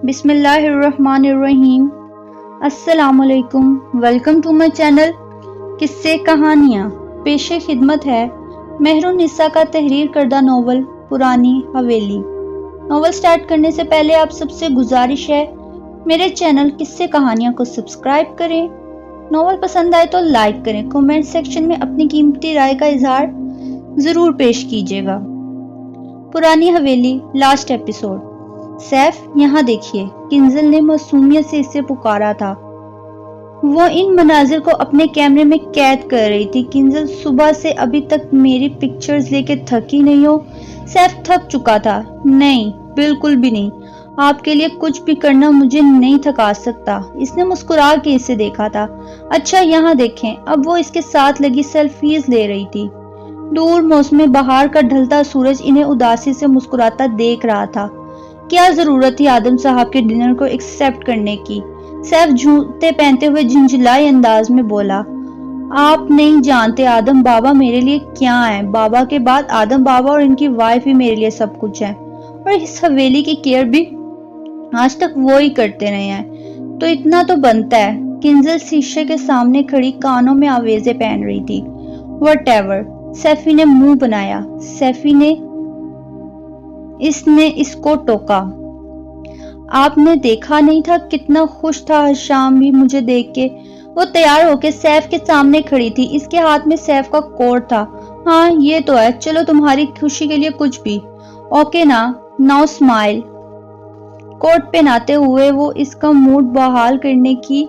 بسم اللہ الرحمن الرحیم۔ السلام علیکم، ویلکم ٹو مائی چینل قصے کہانیاں۔ پیش خدمت ہے مہر النساء کا تحریر کردہ ناول پرانی حویلی۔ ناول سٹارٹ کرنے سے پہلے آپ سب سے گزارش ہے میرے چینل قصے کہانیاں کو سبسکرائب کریں، ناول پسند آئے تو لائک کریں، کومنٹ سیکشن میں اپنی قیمتی رائے کا اظہار ضرور پیش کیجیے گا۔ پرانی حویلی لاسٹ ایپیسوڈ۔ سیف یہاں دیکھیے، کنزل نے معصومیت سے اسے پکارا تھا۔ وہ ان مناظر کو اپنے کیمرے میں قید کر رہی تھی۔ کنزل، صبح سے ابھی تک میری پکچرز لے کے تھکی نہیں ہو؟ سیف تھک چکا تھا۔ نہیں، بالکل بھی نہیں، آپ کے لیے کچھ بھی کرنا مجھے نہیں تھکا سکتا۔ اس نے مسکرا کے اسے دیکھا تھا۔ اچھا یہاں دیکھیں۔ اب وہ اس کے ساتھ لگی سیلفیز لے رہی تھی۔ دور موسم بہار کا ڈھلتا سورج انہیں اداسی سے مسکراتا دیکھ رہا تھا۔ کیا ضرورت تھی آدم صاحب کے ڈنر کو ایکسپٹ کرنے کی؟ سیف جوتے پہنتے ہوئے جھنجھلائے انداز میں بولا، آپ نہیں جانتے آدم بابا میرے لیے کیا ہیں۔ بابا کے بعد آدم بابا اور ان کی وائف ہی میرے لیے سب کچھ ہے، اور اس حویلی کی کیئر بھی آج تک وہی کرتے رہے ہیں، تو اتنا تو بنتا ہے۔ کنزل شیشے کے سامنے کھڑی کانوں میں آویزیں پہن رہی تھی۔ وٹ ایور، سیفی نے منہ بنایا۔ سیفی نے اس کو ٹوکا۔ آپ نے دیکھا نہیں تھا کتنا خوش تھا شام بھی مجھے دیکھ کے؟ وہ تیار ہو کے سیف کے سامنے کھڑی تھی۔ اس کے ہاتھ میں سیف کا کوٹ تھا۔ ہاں یہ تو ہے، چلو تمہاری خوشی کے لیے کچھ بھی۔ اوکے نا، ناؤ اسمائل۔ کوٹ پہناتے ہوئے وہ اس کا موڈ بحال کرنے کی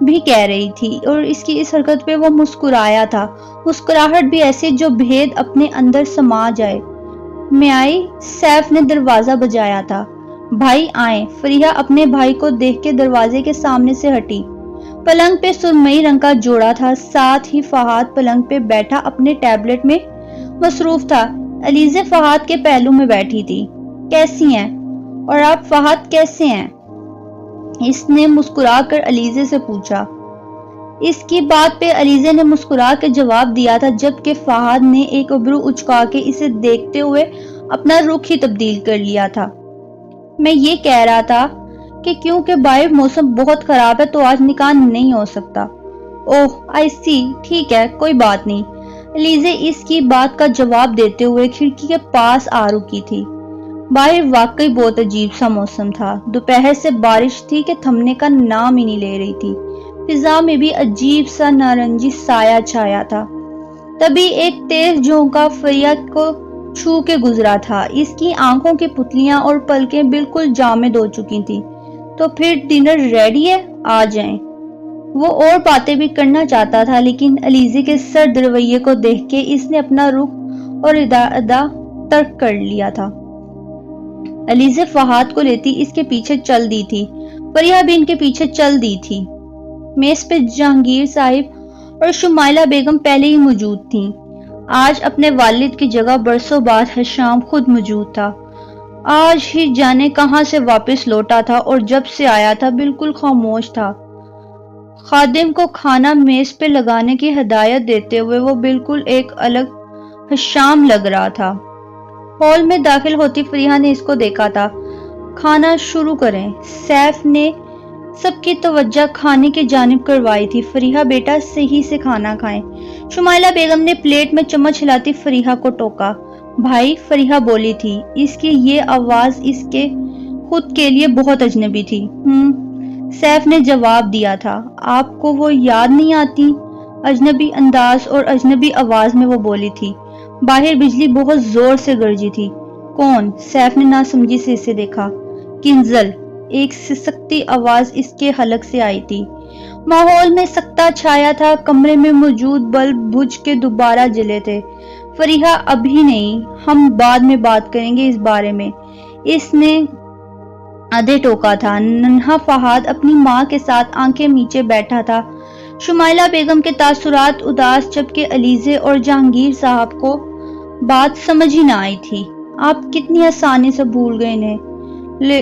بھی کہہ رہی تھی، اور اس کی اس حرکت پہ وہ مسکرایا تھا، مسکراہٹ بھی ایسی جو بھید اپنے اندر سما جائے۔ میں آئی؟ سیف نے دروازہ بجایا تھا۔ بھائی آئیں۔ فریحہ اپنے بھائی کو دیکھ کے دروازے کے سامنے سے ہٹی۔ پلنگ پہ سرمئی رنگ کا جوڑا تھا، ساتھ ہی فہد پلنگ پہ بیٹھا اپنے ٹیبلٹ میں مصروف تھا۔ علیزے فہد کے پہلو میں بیٹھی تھی۔ کیسی ہیں؟ اور آپ فہد کیسے ہیں؟ اس نے مسکرا کر علیزے سے پوچھا۔ اس کی بات پہ علیزے نے مسکرا کے جواب دیا تھا، جبکہ فہد نے ایک ابرو اچکا کے اسے دیکھتے ہوئے اپنا رخ ہی تبدیل کر لیا تھا۔ میں یہ کہہ رہا تھا کہ کیونکہ باہر موسم بہت خراب ہے تو آج نکاح نہیں ہو سکتا۔ اوہ آئی سی، ٹھیک ہے، کوئی بات نہیں۔ علیزے اس کی بات کا جواب دیتے ہوئے کھڑکی کے پاس آ رکی تھی۔ باہر واقعی بہت عجیب سا موسم تھا۔ دوپہر سے بارش تھی کہ تھمنے کا نام ہی نہیں لے رہی تھی۔ فضا میں بھی عجیب سا نارنجی سایہ چھایا تھا۔ تبھی ایک تیز جھونکا فریحہ کو چھو کے گزرا تھا۔ اس کی آنکھوں کی پتلیاں اور پلکیں بالکل جامد ہو چکی تھیں۔ تو پھر ڈنر ریڈی ہے، آ جائیں۔ وہ اور باتیں بھی کرنا چاہتا تھا، لیکن علیزے کے سرد رویے کو دیکھ کے اس نے اپنا رخ اور ادا ترک کر لیا تھا۔ علیزے فہد کو لیتی اس کے پیچھے چل دی تھی۔ فریحہ بھی ان کے پیچھے چل دی تھی۔ میز پہ جہانگیر صاحب اور شمائلہ بیگم پہلے ہی موجود تھیں۔ آج اپنے والد کی جگہ برسوں بعد حشام خود موجود تھا۔ آج ہی جانے کہاں سے واپس لوٹا تھا، اور جب سے آیا تھا بالکل خاموش تھا۔ خادم کو کھانا میز پہ لگانے کی ہدایت دیتے ہوئے وہ بالکل ایک الگ حشام لگ رہا تھا۔ ہال میں داخل ہوتی فریحہ نے اس کو دیکھا تھا۔ کھانا شروع کریں۔ سیف نے سب کی توجہ کھانے کی جانب کروائی تھی۔ فریحہ بیٹا صحیح سے کھانا کھائیں۔ شمائلہ بیگم نے پلیٹ میں چمچ ہلاتی فریحہ کو ٹوکا۔ بھائی، فریحہ بولی تھی۔ اس کی یہ آواز اس کے خود کے لیے بہت اجنبی تھی۔ سیف نے جواب دیا تھا۔ آپ کو وہ یاد نہیں آتی؟ اجنبی انداز اور اجنبی آواز میں وہ بولی تھی۔ باہر بجلی بہت زور سے گرجی تھی۔ کون؟ سیف نے ناسمجھی سے اسے دیکھا۔ کنزل، ایک سسکتی آواز اس کے حلق سے آئی تھی۔ ماحول میں سکتہ چھایا تھا۔ کمرے میں موجود بلب بجھ کے دوبارہ جلے تھے۔ فریحہ ابھی نہیں، ہم بعد میں بات کریں گے اس بارے میں، اس نے ادھے ٹوکا تھا۔ ننھا فہد اپنی ماں کے ساتھ آنکھیں میچے بیٹھا تھا۔ شمائلہ بیگم کے تاثرات اداس، جبکہ علیزے اور جہانگیر صاحب کو بات سمجھ ہی نہ آئی تھی۔ آپ کتنی آسانی سے بھول گئے انہیں،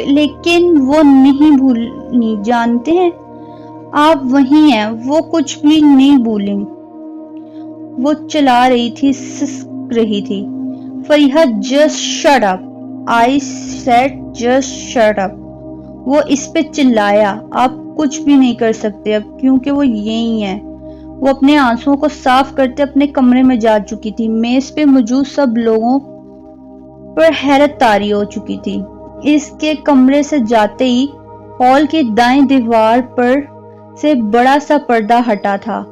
لیکن وہ نہیں بھولنی، جانتے ہیں؟ آپ وہی ہیں، وہ کچھ بھی نہیں بھولیں۔ وہ چلا رہی تھی، سسک رہی تھی۔ Fariha just shut up, I said just shut up. وہ اس پہ چلایا، آپ کچھ بھی نہیں کر سکتے اب، کیونکہ وہ یہی ہے۔ وہ اپنے آنسوؤں کو صاف کرتے اپنے کمرے میں جا چکی تھی۔ میز پہ موجود سب لوگوں پر حیرت طاری ہو چکی تھی۔ اس کے کمرے سے جاتے ہی ہال کی دائیں دیوار پر سے بڑا سا پردہ ہٹا تھا۔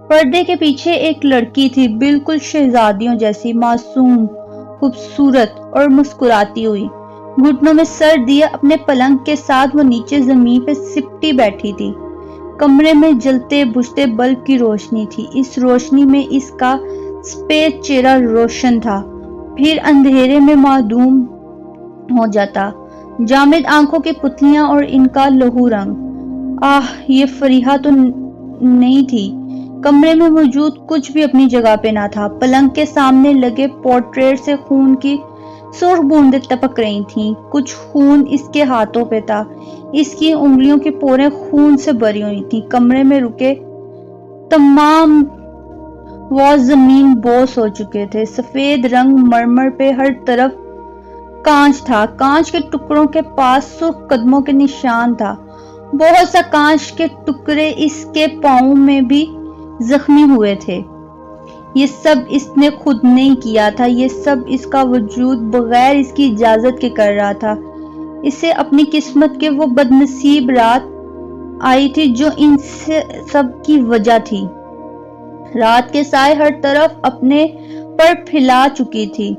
پردے کے پیچھے ایک لڑکی تھی، بالکل شہزادیوں جیسی، معصوم، خوبصورت اور مسکراتی ہوئی۔ گھٹنوں میں سر دیے اپنے پلنگ کے ساتھ وہ نیچے زمین پہ سپٹی بیٹھی تھی۔ کمرے میں جلتے بجھتے بلب کی روشنی تھی۔ اس روشنی میں اس کا سفید چہرہ روشن تھا، پھر اندھیرے میں معدوم ہو جاتا۔ جامد آنکھوں کی پتلیاں اور ان کا لہو رنگ، یہ فریحہ تو نہیں تھی۔ کمرے میں موجود کچھ بھی اپنی جگہ پہ نہ تھا۔ پلنگ کے سامنے لگے پورٹریٹ سے خون کی سرخ بوندیں ٹپک رہی تھیں۔ کچھ خون اس کے ہاتھوں پہ تھا، اس کی انگلیوں کی پوریں خون سے بھری ہوئی تھیں۔ کمرے میں رکے تمام واز زمین بوس ہو چکے تھے۔ سفید رنگ مرمر پہ ہر طرف کانچ تھا، کانچ کے ٹکڑوں کے پاس سرخ قدموں کے نشان تھا۔ بہت سا کانچ کے ٹکڑے اس کے پاؤں میں بھی زخمی ہوئے تھے۔ یہ سب اس نے خود نہیں کیا تھا، یہ سب اس کا وجود بغیر اس کی اجازت کے کر رہا تھا۔ اسے اپنی قسمت کے وہ بدنصیب رات آئی تھی جو ان سب کی وجہ تھی۔ رات کے سائے ہر طرف اپنے پر پھیلا چکی تھی۔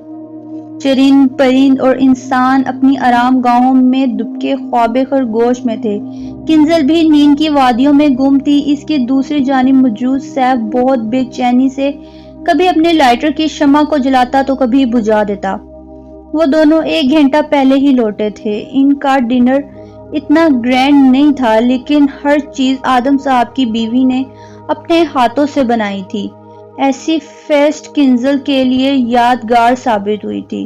چرند پرند اور انسان اپنی آرام گاہوں میں دبکے خواب خرگوش میں تھے۔ کنزل بھی نیند کی وادیوں میں گم تھی۔ اس کی دوسری جانب موجود سیف بہت بے چینی سے کبھی اپنے لائٹر کی شمع کو جلاتا تو کبھی بجھا دیتا۔ وہ دونوں 1 گھنٹہ پہلے ہی لوٹے تھے۔ ان کا ڈنر اتنا گرینڈ نہیں تھا، لیکن ہر چیز آدم صاحب کی بیوی نے اپنے ہاتھوں سے بنائی تھی۔ ایسی فیسٹ کنزل کے لیے یادگار ثابت ہوئی تھی۔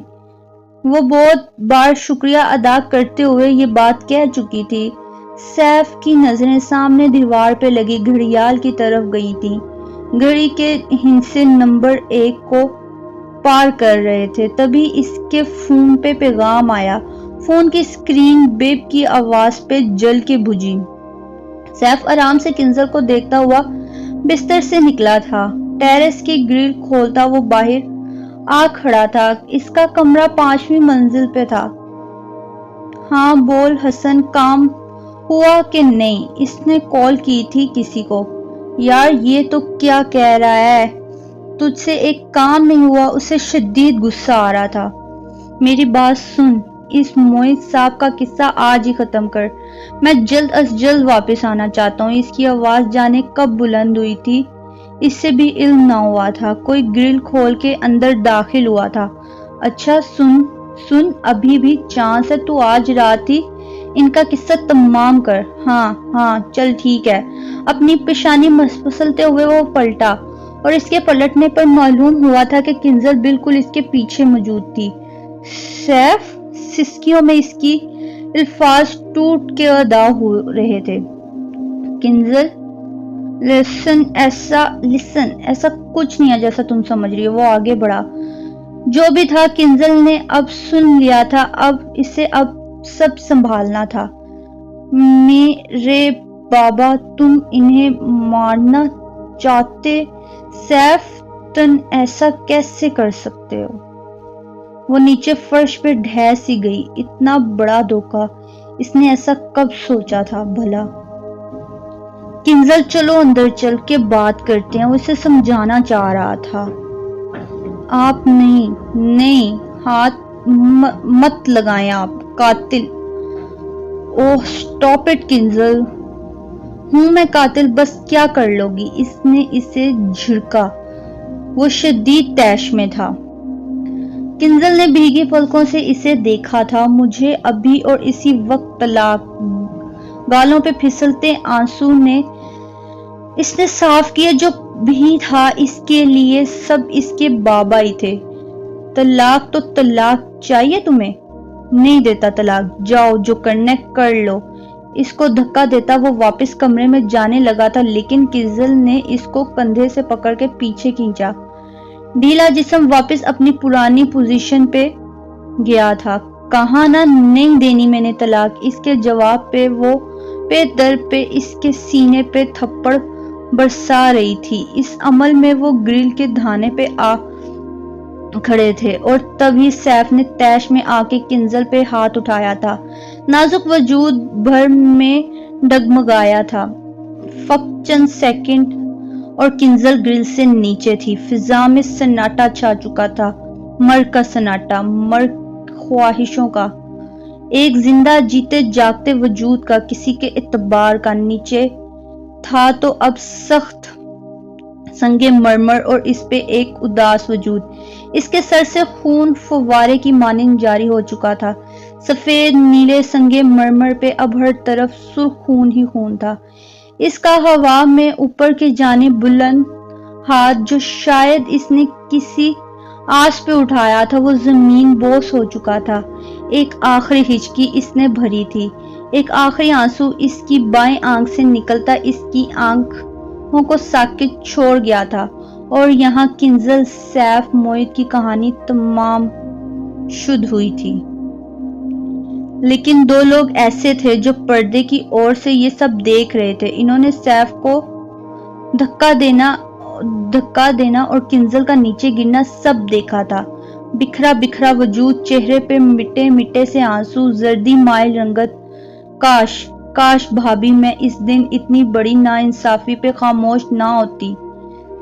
وہ بہت بار شکریہ ادا کرتے ہوئے یہ بات کہہ چکی تھی۔ سیف کی نظریں سامنے دیوار پہ لگی گھڑیال کی طرف گئی تھیں۔ گھڑی کے ہندسے نمبر 1 کو پار کر رہے تھے، تبھی اس کے فون پہ پیغام آیا۔ فون کی اسکرین بیپ کی آواز پہ جل کے بجھی۔ سیف آرام سے کنزل کو دیکھتا ہوا بستر سے نکلا تھا۔ ٹیرس کی گرل کھولتا وہ باہر آ کھڑا تھا۔ اس کا کمرہ 5ویں منزل پہ تھا۔ ہاں بول حسن، کام ہوا کہ نہیں؟ اس نے کال کی تھی کسی کو؟ یار یہ تو کیا کہہ رہا ہے، تجھ سے ایک کام نہیں ہوا؟ اسے شدید غصہ آ رہا تھا۔ میری بات سن، اس موعد صاحب کا قصہ آج ہی ختم کر، میں جلد از جلد واپس آنا چاہتا ہوں۔ اس کی آواز جانے کب بلند ہوئی تھی، اس سے بھی علم نہ ہوا تھا۔ کوئی گرل کھول کے اندر داخل ہوا تھا۔ اچھا سن، ابھی بھی چانس ہے، تو آج رات ہی ان کا قصہ تمام کر۔ ہاں چل ٹھیک ہے۔ اپنی پیشانی مسلتے ہوئے وہ پلٹا، اور اس کے پلٹنے پر معلوم ہوا تھا کہ کنزل بالکل اس کے پیچھے موجود تھی۔ سیف، سسکیوں میں اس کی الفاظ ٹوٹ کے ادا ہو رہے تھے۔ کنزل، لسن، ایسا کچھ نہیں ہے جیسا تم سمجھ رہی ہو۔ وہ آگے بڑھا۔ جو بھی تھا کنزل نے اب سن لیا تھا، اسے اب سب سنبھالنا تھا۔ میرے بابا، تم انہیں مارنا چاہتے؟ سیف، تم ایسا کیسے کر سکتے ہو؟ وہ نیچے فرش پہ ڈھہ سی گئی۔ اتنا بڑا دھوکہ، اس نے ایسا کب سوچا تھا بھلا؟ کنزل، چلو اندر چل کے بات کرتے ہیں، وہ اسے سمجھانا چاہ رہا تھا۔ آپ نہیں، ہاتھ مت لگائیں آپ، قاتل۔ اوہ سٹاپ اٹ کنزل۔ ہوں میں قاتل، بس کیا کر لو گی؟ اس نے اسے جھڑکا۔ وہ شدید طیش میں تھا۔ کنزل نے بھیگی پلکوں سے اسے دیکھا تھا۔ مجھے ابھی اور اسی وقت طلاق۔ گالوں پہ پھسلتے آنسو نے اس نے صاف کیا۔ جو بھی تھا اس کے لیے سب اس کے بابا ہی تھے۔ طلاق تو طلاق چاہیے تمہیں؟ نہیں دیتا طلاق، جاؤ جو کرنا ہے کر لو۔ اس کو دھکا دیتا وہ واپس کمرے میں جانے لگا تھا، لیکن کنزل نے اس کو کندھے سے پکڑ کے پیچھے کھینچا۔ ڈھیلا جسم واپس اپنی پرانی پوزیشن پہ گیا تھا۔ کہا نا نہیں دینی میں نے طلاق۔ اس کے جواب پہ وہ پہ در پہ اس کے سینے پہ تھپڑ برسا رہی تھی۔ اس عمل میں وہ گرل کے دھانے پہ آ کھڑے تھے اور تبھی سیف نے تیش میں آ کے کنزل پہ ہاتھ اٹھایا تھا۔ نازک وجود بھر میں ڈگمگایا تھا۔ فقط چند سیکنڈ اور کنزل گرل سے نیچے تھی۔ فضا میں سناٹا چھا چکا تھا، مرگ کا سناٹا، مرگ خواہشوں کا، ایک زندہ جیتے جاگتے وجود کا، کسی کے اعتبار کا۔ نیچے تھا تو اب سخت سنگے مرمر اور اس پہ ایک اداس وجود۔ اس کے سر سے خون فوارے کی مانند جاری ہو چکا تھا۔ سفید نیلے سنگے مرمر پہ اب ہر طرف سرخ خون ہی خون تھا۔ اس کا ہوا میں اوپر کی جانب بلند ہاتھ جو شاید اس نے کسی آس پہ اٹھایا تھا وہ زمین بوس ہو چکا تھا۔ ایک آخری ہچکی اس نے بھری تھی، ایک آخری آنسو اس کی بائیں آنکھ سے نکلتا اس کی آنکھوں کو ساکت چھوڑ گیا تھا، اور یہاں کنزل سیف موعد کی کہانی تمام شد ہوئی تھی۔ لیکن دو لوگ ایسے تھے جو پردے کی اور سے یہ سب دیکھ رہے تھے۔ انہوں نے سیف کو دھکا دینا اور کنزل کا نیچے گرنا سب دیکھا تھا۔ بکھرا بکھرا وجود، چہرے پہ مٹے مٹے سے آنسو، زردی مائل رنگت۔ کاش بھابھی میں اس دن اتنی بڑی ناانصافی پہ خاموش نہ ہوتی۔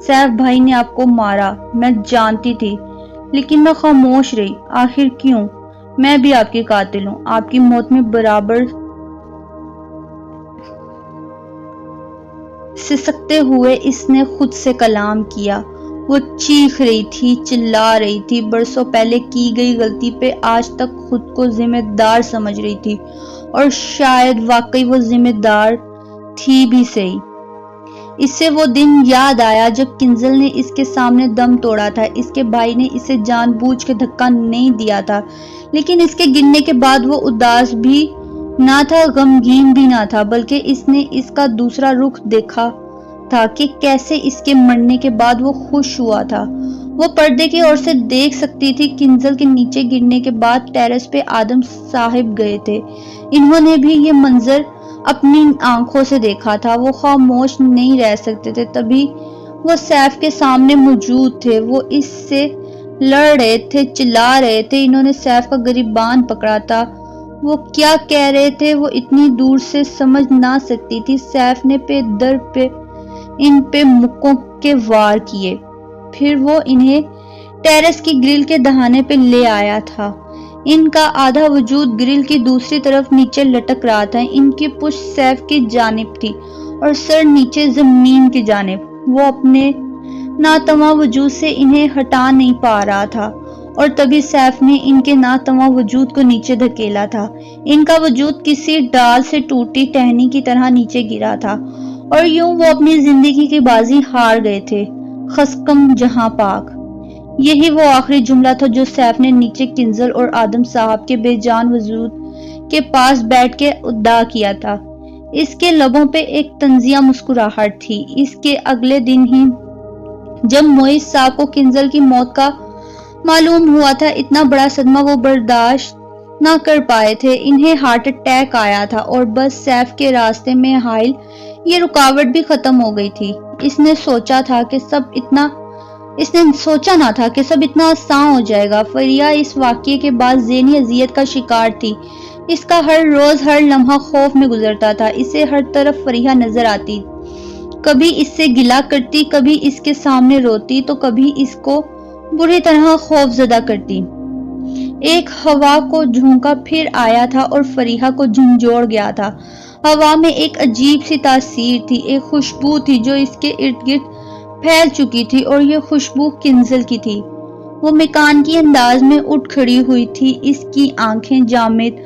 سیف بھائی نے آپ کو مارا، میں جانتی تھی، لیکن میں خاموش رہی۔ آخر کیوں؟ میں بھی آپ کی قاتل ہوں۔ آپ کی موت میں برابر سسکتے ہوئے اس نے خود سے کلام کیا۔ وہ چیخ رہی تھی، چلا رہی تھی، برسوں پہلے کی گئی غلطی پہ آج تک خود کو ذمہ دار سمجھ رہی تھی، اور شاید واقعی وہ ذمہ دار تھی بھی صحیح۔ اس سے وہ دن یاد آیا جب کنزل نے اس کے سامنے دم توڑا تھا۔ اس کے بھائی نے اسے جان بوجھ کے دھکا نہیں دیا تھا، لیکن اس کے گرنے کے بعد وہ اداس بھی نہ تھا، غمگین بھی نہ تھا، بلکہ اس نے اس کا دوسرا رخ دیکھا تھا کہ کیسے اس کے مرنے کے بعد وہ خوش ہوا تھا۔ وہ پردے کی اور سے دیکھ سکتی تھی۔ کنزل کے نیچے گرنے کے بعد ٹیرس پہ آدم صاحب گئے تھے۔ انہوں نے بھی یہ منظر اپنی آنکھوں سے دیکھا تھا۔ وہ خاموش نہیں رہ سکتے تھے، تبھی وہ سیف کے سامنے موجود تھے۔ وہ اس سے لڑ رہے تھے، چلا رہے تھے۔ انہوں نے سیف کا گریبان پکڑا تھا۔ وہ کیا کہہ رہے تھے وہ اتنی دور سے سمجھ نہ سکتی تھی۔ سیف نے پہ در پہ ان پہ مکوں کے وار کیے، پھر وہ انہیں ٹیرس کی گرل کے دہانے پہ لے آیا تھا۔ ان کا آدھا وجود گرل کی دوسری طرف نیچے لٹک رہا تھا۔ ان کی پشت سیف کی جانب تھی اور سر نیچے زمین کی جانب۔ وہ اپنے ناتواں وجود سے انہیں ہٹا نہیں پا رہا تھا، اور تبھی سیف نے ان کے ناتواں وجود کو نیچے دھکیلا تھا۔ ان کا وجود کسی ڈال سے ٹوٹی ٹہنی کی طرح نیچے گرا تھا، اور یوں وہ اپنی زندگی کی بازی ہار گئے تھے۔ خسکم جہاں پاک، یہی وہ آخری جملہ تھا جو سیف نے نیچے کنزل اور آدم صاحب کے بے جان وجود کے پاس بیٹھ کے ادا کیا تھا۔ اس کے لبوں پہ ایک طنزیہ مسکراہٹ تھی۔ اس کے اگلے دن ہی جب معیز صاحب کو کنزل کی موت کا معلوم ہوا تھا، اتنا بڑا صدمہ وہ برداشت نہ کر پائے تھے۔ انہیں ہارٹ اٹیک آیا تھا، اور بس سیف کے راستے میں حائل یہ رکاوٹ بھی ختم ہو گئی تھی۔ اس نے سوچا نہ تھا کہ سب اتنا آسان ہو جائے گا۔ فریحہ اس واقعے کے بعد ذہنی اذیت کا شکار تھی۔ اس کا ہر روز ہر لمحہ خوف میں گزرتا تھا۔ اسے ہر طرف فریحہ نظر آتی، کبھی اس سے گلہ کرتی، کبھی اس کے سامنے روتی، تو کبھی اس کو بری طرح خوف زدہ کرتی۔ ایک ہوا کو جھونکا پھر آیا تھا اور فریحہ کو جھنجھوڑ گیا تھا۔ ہوا میں ایک عجیب سی تاثیر تھی، ایک خوشبو تھی جو اس کے ارد گرد پھیل چکی تھی، اور یہ خوشبو کنزل کی تھی۔ وہ مکان کی انداز میں اٹھ کھڑی ہوئی تھی۔ اس کی آنکھیں جامد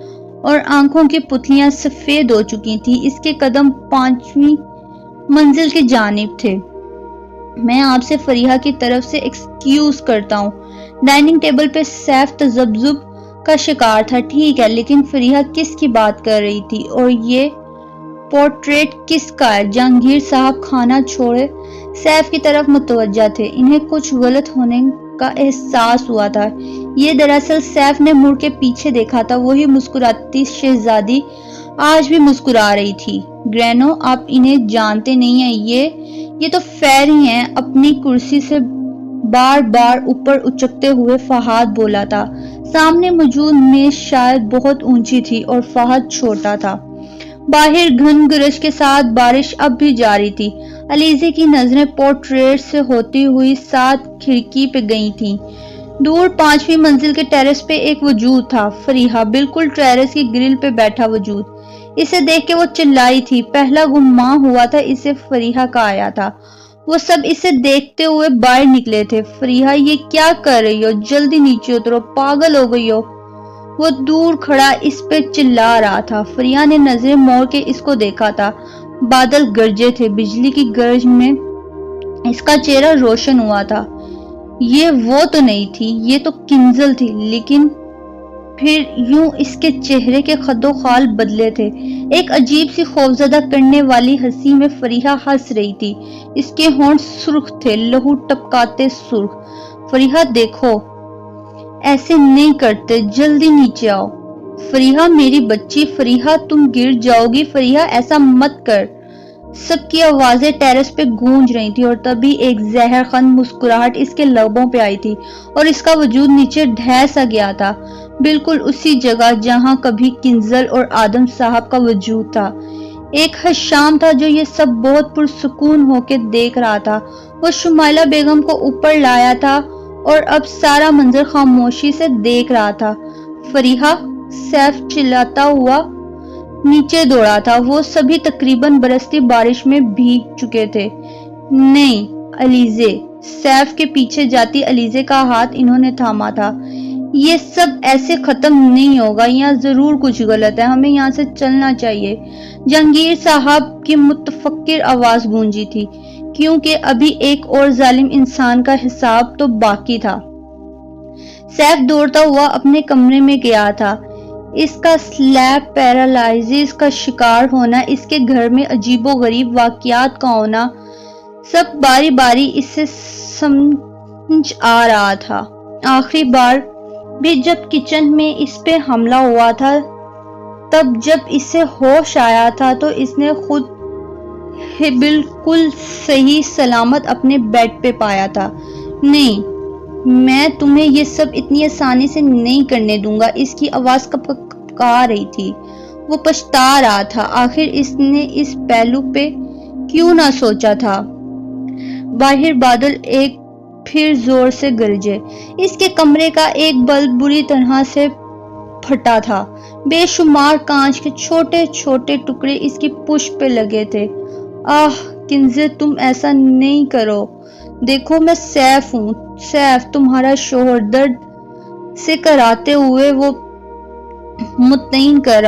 اور آنکھوں کی پتلیاں سفید ہو چکی تھیں۔ اس کے قدم 5ویں منزل کی جانب تھے۔ میں آپ سے فریحہ کی طرف سے ایکسکیوز کرتا ہوں۔ ڈائننگ ٹیبل پہ سیف تذبذب کا شکار تھا۔ ٹھیک ہے، لیکن فریحہ کس کی بات کر رہی تھی، اور یہ پورٹریٹ کس کا ہے؟ جہانگیر صاحب کھانا چھوڑے سیف کی طرف متوجہ تھے۔ انہیں کچھ غلط ہونے کا احساس ہوا تھا۔ یہ دراصل سیف نے مڑ کے پیچھے دیکھا تھا، وہی مسکراتی شہزادی آج بھی مسکرا رہی تھی۔ گرینو، آپ انہیں جانتے نہیں ہیں، یہ تو فیری ہیں، اپنی کرسی سے بار بار اوپر اچکتے ہوئے فہد بولا تھا۔ سامنے موجود میز شاید بہت اونچی تھی اور فہد چھوٹا تھا۔ باہر گھن گرج کے ساتھ بارش اب بھی جاری تھی۔ علیزے کی نظریں پورٹریٹ سے ہوتی ہوئی ساتھ کھڑکی پہ گئی تھیں۔ دور 5ویں منزل کے ٹیرس پہ ایک وجود تھا، فریحہ، بالکل ٹیرس کی گرل پہ بیٹھا وجود۔ اسے دیکھ کے وہ چلائی تھی۔ پہلا گمان ہوا تھا اسے فریحہ کا آیا تھا۔ وہ سب اسے دیکھتے ہوئے باہر نکلے تھے۔ فریحہ، یہ کیا کر رہی ہو؟ جلدی نیچے اترو، پاگل ہو گئی ہو؟ وہ دور کھڑا اس پہ چلا رہا تھا۔ فریحہ نے نظریں موڑ کے اس کو دیکھا تھا۔ بادل گرجے تھے، بجلی کی گرج میں اس کا چہرہ روشن ہوا تھا۔ یہ وہ تو نہیں تھی، یہ تو کنزل تھی، لیکن پھر یوں اس کے چہرے کے خد و خال بدلے تھے۔ ایک عجیب سی خوفزدہ کرنے والی ہنسی میں فریحہ ہنس رہی تھی۔ اس کے ہونٹ سرخ تھے، لہو ٹپکاتے سرخ۔ فریحہ دیکھو، ایسے نہیں کرتے، جلدی نیچے آؤ۔ فریحہ میری بچی، فریحہ تم گر جاؤ گی، فریحہ ایسا مت کر۔ سب کی آوازیں ٹیرس پہ گونج رہی تھی اور تبھی ایک زہر خند مسکراہٹ اس کے لبوں پہ آئی تھی اور اس کا وجود نیچے ڈھہ سا گیا تھا، بالکل اسی جگہ جہاں کبھی کنزل اور آدم صاحب کا وجود تھا۔ ایک حشام تھا جو یہ سب بہت پرسکون ہو کے دیکھ رہا تھا۔ وہ شمائلہ بیگم کو اوپر لایا تھا اور اب سارا منظر خاموشی سے دیکھ رہا تھا۔ فریحہ، سیف چلاتا ہوا نیچے دوڑا تھا۔ وہ سبھی تقریباً برستی بارش میں بھیگ چکے تھے۔ نہیں، علیزے، سیف کے پیچھے جاتی علیزے کا ہاتھ انہوں نے تھاما تھا۔ یہ سب ایسے ختم نہیں ہوگا، یہاں ضرور کچھ غلط ہے، ہمیں یہاں سے چلنا چاہیے۔ جہانگیر صاحب کی متفکر آواز گونجی تھی، کیونکہ ابھی ایک اور ظالم انسان کا حساب تو باقی تھا۔ سیف دوڑتا ہوا اپنے کمرے میں گیا تھا۔ اس کا سلیپ پیرالائزس کا شکار ہونا، اس کے گھر میں عجیب و غریب واقعات کا ہونا، سب باری باری اس سے سمجھ آ رہا تھا۔ آخری بار بھی جب کچن میں اس پہ حملہ ہوا تھا، تب جب اسے ہوش آیا تھا تو اس نے خود بالکل صحیح سلامت اپنے بیڈ پہ پایا تھا۔ نہیں، میں تمہیں یہ سب اتنی آسانی سے نہیں کرنے دوں گا۔ اس کی آواز کپکا رہی تھی۔ وہ پچھتا رہا تھا، آخر اس نے اس پہلو پہ کیوں نہ سوچا تھا۔ باہر بادل ایک پھر زور سے گرجے۔ اس کے کمرے کا ایک بلب بری طرح سے پھٹا تھا۔ بے شمار کانچ کے چھوٹے چھوٹے ٹکڑے اس کی پشت پہ لگے تھے۔ آہ کنزل، تم ایسا نہیں کرو، دیکھو میں سیف ہوں۔ سیف، تمہارا شوہر، درد سے کراتے ہوئے وہ مطمئن کر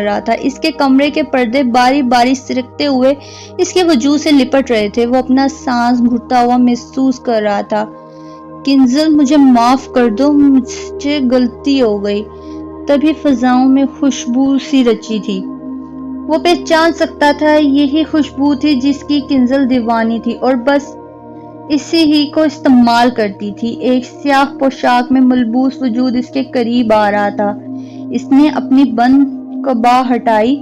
رہا تھا۔ اس کے کمرے کے پردے باری باری سرکتے ہوئے اس کے وجود سے لپٹ رہے تھے۔ وہ اپنا سانس گھٹتا ہوا محسوس کر رہا تھا۔ کنزل، مجھے معاف کر دو، مجھ سے غلطی ہو گئی۔ تبھی فضاؤں میں خوشبو سی رچی تھی۔ وہ پہچان سکتا تھا، یہی خوشبو تھی جس کی کنزل دیوانی تھی اور بس اسی ہی کو استعمال کرتی تھی۔ ایک سیاہ پوشاک میں ملبوس وجود اس کے قریب آ رہا تھا۔ اس نے اپنی بند قبا ہٹائی۔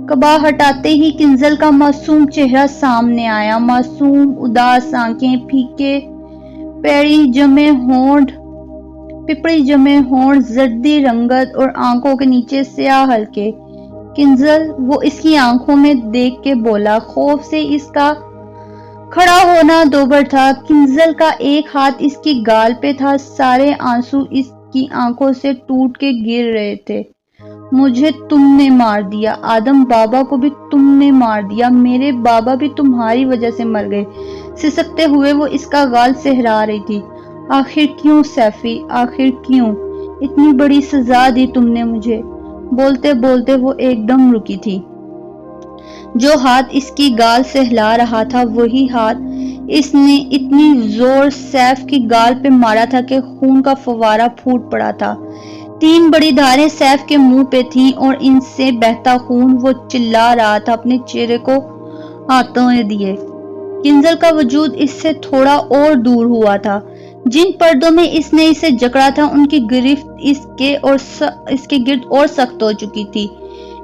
قبا ہٹاتے ہی کنزل کا معصوم چہرہ سامنے آیا، معصوم اداس آنکھیں، پھیکے پپڑی جمے ہونٹ، زردی رنگت اور آنکھوں کے نیچے سیاہ حلقے۔ کنزل، وہ اس کی آنکھوں میں دیکھ کے بولا۔ خوف سے اس کا کھڑا ہونا دوبر تھا۔ کنزل کا ایک ہاتھ اس کی گال پہ تھا، سارے آنسو اس کی آنکھوں سے ٹوٹ کے گر رہے تھے۔ مجھے تم نے مار دیا، آدم بابا کو بھی تم نے مار دیا، میرے بابا بھی تمہاری وجہ سے مر گئے۔ سسکتے ہوئے وہ اس کا گال سہرا رہی تھی۔ آخر کیوں سیفی، آخر کیوں؟ اتنی بڑی سزا دی تم نے مجھے۔ بولتے بولتے وہ ایک دم رکی تھی۔ جو ہاتھ اس کی گال سہلا رہا تھا وہی ہاتھ اس نے اتنی زور سیف کی گال پہ مارا تھا کہ خون کا فوارہ پھوٹ پڑا تھا۔ 3 بڑی دھاریں سیف کے منہ پہ تھیں اور ان سے بہتا خون۔ وہ چلا رہا تھا، اپنے چہرے کو ہاتھوں دیے۔ کنزل کا وجود اس سے تھوڑا اور دور ہوا تھا۔ جن پردوں میں اس نے اسے جکڑا تھا ان کی گرفت اس کے گرد اور سخت ہو چکی تھی۔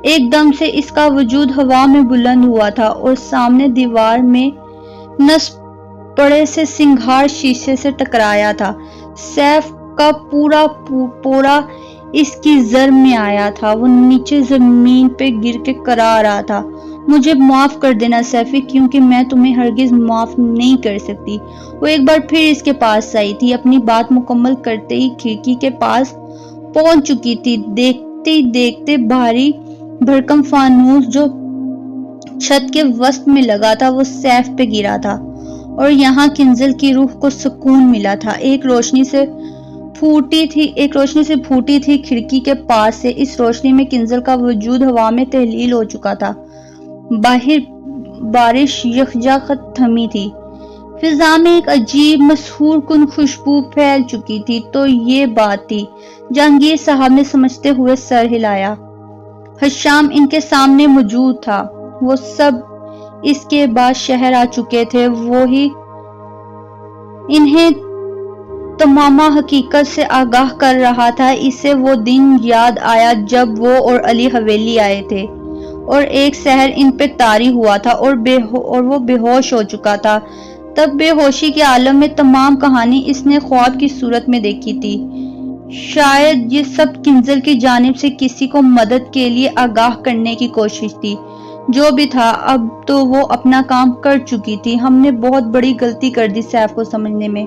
ایک دم سے اس کا وجود ہوا میں بلند ہوا تھا اور سامنے دیوار میں نصب پڑے سے سنگھار شیشے سے ٹکرایا تھا۔ سیف کا پورا اس کی زر میں آیا تھا۔ وہ نیچے زمین پہ گر کے کرا رہا تھا، مجھے معاف کر دینا سیفی، کیونکہ میں تمہیں ہرگز معاف نہیں کر سکتی۔ وہ ایک بار پھر اس کے پاس آئی تھی، اپنی بات مکمل کرتے ہی کھڑکی کے پاس پہنچ چکی تھی۔ دیکھتے ہی دیکھتے بھاری بھرکم فانوس جو چھت کے وسط میں لگا تھا وہ سیف پہ گرا تھا، اور یہاں کنزل کی روح کو سکون ملا تھا۔ ایک روشنی سے پھوٹی تھی کھڑکی کے پاس سے۔ اس روشنی میں کنزل کا وجود ہوا میں تحلیل ہو چکا تھا۔ باہر بارش یکجا تھمی تھی، فضا میں ایک عجیب مسحور کن خوشبو پھیل چکی تھی۔ تو یہ بات تھی، جہانگیر صاحب نے سمجھتے ہوئے سر ہلایا۔ حشام ان کے سامنے موجود تھا، وہ سب اس کے بعد شہر آ چکے تھے، وہی انہیں تمام حقیقت سے آگاہ کر رہا تھا۔ اسے وہ دن یاد آیا جب وہ اور علی حویلی آئے تھے اور ایک سحر ان پہ طاری ہوا تھا اور وہ بے ہوش ہو چکا تھا۔ تب بے ہوشی کے عالم میں تمام کہانی اس نے خواب کی صورت میں دیکھی تھی۔ شاید یہ سب کنزل کی جانب سے کسی کو مدد کے لیے آگاہ کرنے کی کوشش تھی۔ جو بھی تھا، اب تو وہ اپنا کام کر چکی تھی۔ ہم نے بہت بڑی غلطی کر دی سیف کو سمجھنے میں،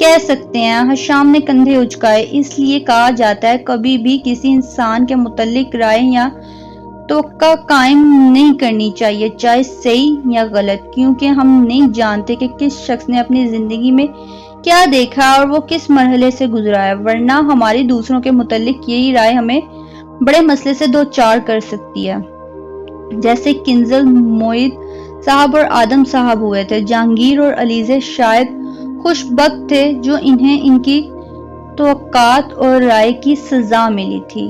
کہہ سکتے ہیں۔ حشام نے کندھے اچکائے۔ اس لیے کہا جاتا ہے کبھی بھی کسی انسان کے متعلق رائے یا توقع قائم نہیں کرنی چاہیے، چاہے صحیح یا غلط، کیونکہ ہم نہیں جانتے کہ کس شخص نے اپنی زندگی میں کیا دیکھا اور وہ کس مرحلے سے گزرا ہے، ورنہ ہماری دوسروں کے متعلق یہی رائے ہمیں بڑے مسئلے سے دوچار کر سکتی ہے۔ جیسے کنزل معید صاحب اور آدم صاحب ہوئے تھے۔ جہانگیر اور علیزے شاید خوش بخت تھے جو انہیں ان کی توقعات اور رائے کی سزا ملی تھی۔